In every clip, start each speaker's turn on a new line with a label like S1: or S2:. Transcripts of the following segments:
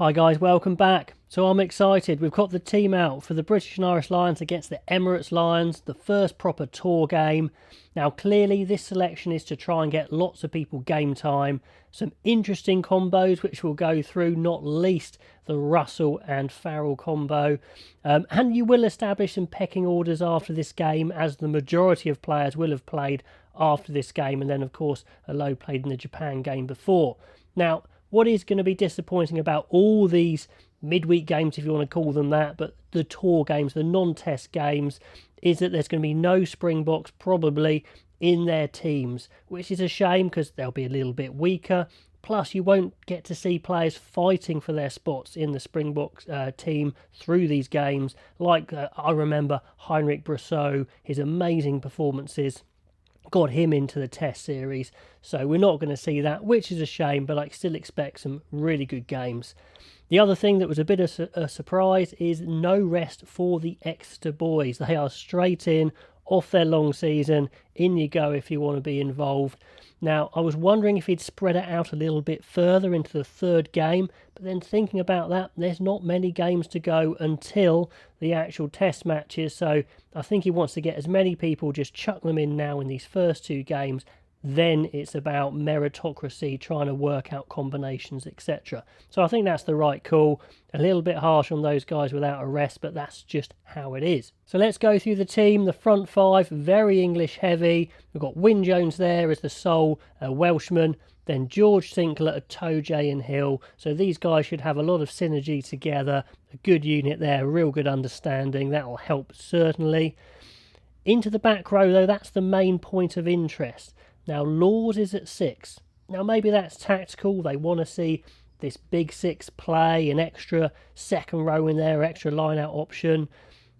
S1: Hi guys, welcome back. So I'm excited. We've got the team out for the British and Irish Lions against the Emirates Lions, the first proper tour game. Now clearly this selection is to try and get lots of people game time. Some interesting combos which we'll go through, not least the Russell and Farrell combo. And you will establish some pecking orders after this game, as the majority of players will have played after this game, and then of course a load played in the Japan game before. Now, what is going to be disappointing about all these midweek games, if you want to call them that, but the tour games, the non-test games, is that there's going to be no Springboks probably in their teams, which is a shame because they'll be a little bit weaker. Plus, you won't get to see players fighting for their spots in the Springboks team through these games. Like I remember Heinrich Brosseau, his amazing performances got him into the test series, so we're not going to see that, which is a shame, but I still expect some really good games. The other thing that was a bit of a surprise is no rest for the Exeter boys. They are straight in, off their long season, in you go if you want to be involved. Now, I was wondering if he'd spread it out a little bit further into the third game, but then thinking about that, there's not many games to go until the actual test matches, so I think he wants to get as many people, just chuck them in now in these first two games. Then it's about meritocracy, trying to work out combinations, etc. So I think that's the right call. A little bit harsh on those guys without a rest, but that's just how it is. So let's go through the team. The front five, very English heavy. We've got Wyn Jones there as the sole Welshman. Then George Sinclair, Toje and Hill. So these guys should have a lot of synergy together. A good unit there, real good understanding. That will help certainly. Into the back row though, that's the main point of interest. Now, Laws is at 6. Now, maybe that's tactical. They want to see this big 6 play, an extra second row in there, extra line-out option.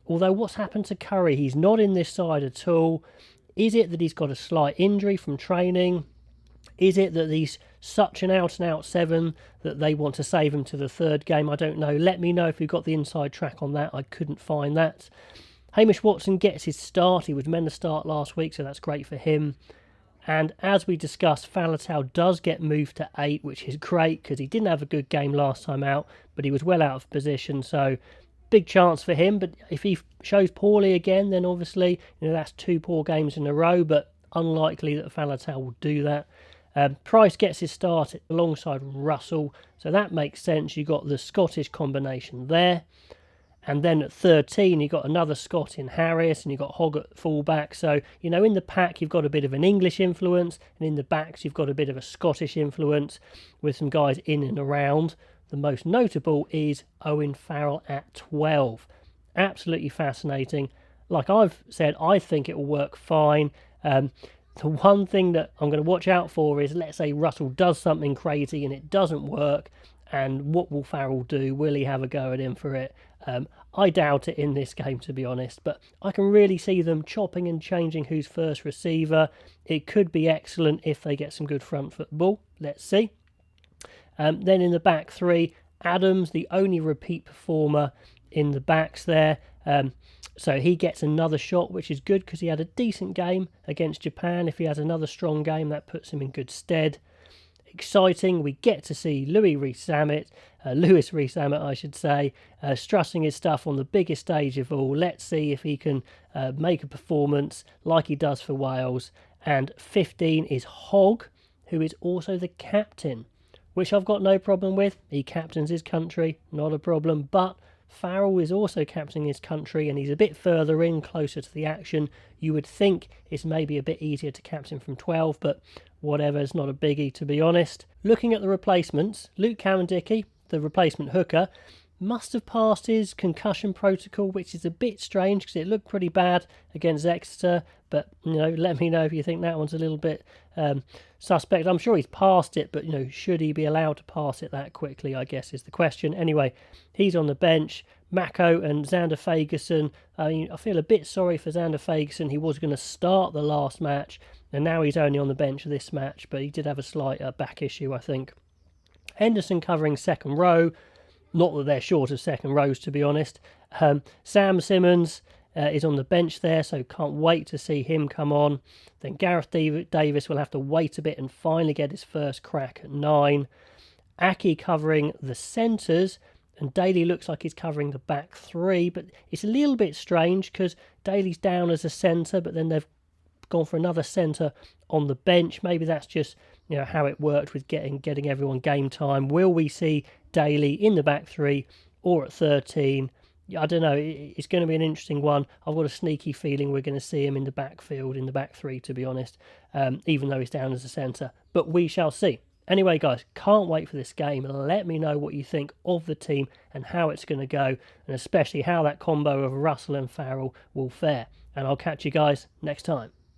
S1: Although, what's happened to Curry? He's not in this side at all. Is it that he's got a slight injury from training? Is it that he's such an out-and-out 7 that they want to save him to the third game? I don't know. Let me know if you've got the inside track on that. I couldn't find that. Hamish Watson gets his start. He was meant to start last week, so that's great for him. And as we discussed, Faletau does get moved to 8, which is great because he didn't have a good game last time out, but he was well out of position, so big chance for him. But if he shows poorly again, then obviously that's 2 poor games in a row, but unlikely that Faletau will do that. Price gets his start alongside Russell, so that makes sense. You've got the Scottish combination there. And then at 13, you've got another Scot in Harris, and you've got Hogg at fullback. So, in the pack, you've got a bit of an English influence, and in the backs, you've got a bit of a Scottish influence with some guys in and around. The most notable is Owen Farrell at 12. Absolutely fascinating. Like I've said, I think it will work fine. The one thing that I'm going to watch out for is, let's say Russell does something crazy and it doesn't work. And what will Farrell do? Will he have a go at him for it? I doubt it in this game, to be honest. But I can really see them chopping and changing who's first receiver. It could be excellent if they get some good front football. Let's see. Then in the back three, Adams, the only repeat performer in the backs there. So he gets another shot, which is good because he had a decent game against Japan. If he has another strong game, that puts him in good stead. Exciting, we get to see Lewis Rees-Zammit, strutting his stuff on the biggest stage of all. Let's see if he can make a performance like he does for Wales. And 15 is Hogg, who is also the captain, which I've got no problem with. He captains his country, not a problem, but Farrell is also captaining his country, and he's a bit further in, closer to the action. You would think it's maybe a bit easier to captain from 12, but whatever, it's not a biggie, to be honest. Looking at the replacements, Luke Cowan-Dickie, the replacement hooker, must have passed his concussion protocol, which is a bit strange because it looked pretty bad against Exeter. But, let me know if you think that one's a little bit suspect. I'm sure he's passed it, but, should he be allowed to pass it that quickly, I guess, is the question. Anyway, he's on the bench. Mako and Xander Fagerson. I feel a bit sorry for Xander Fagerson. He was going to start the last match, and now he's only on the bench this match, but he did have a slight back issue, I think. Henderson covering second row. Not that they're short of second rows, to be honest. Sam Simmons is on the bench there, so can't wait to see him come on. Then Gareth Davis will have to wait a bit and finally get his first crack at 9. Aki covering the centres, and Daly looks like he's covering the back three, but it's a little bit strange because Daly's down as a centre, but then they've gone for another centre on the bench. Maybe that's just how it worked with getting everyone game time. Will we see Daly in the back three or at 13? I don't know. It's going to be an interesting one. I've got a sneaky feeling we're going to see him in the backfield, in the back three, to be honest, even though he's down as a centre. But we shall see. Anyway, guys, can't wait for this game. Let me know what you think of the team and how it's going to go, and especially how that combo of Russell and Farrell will fare. And I'll catch you guys next time.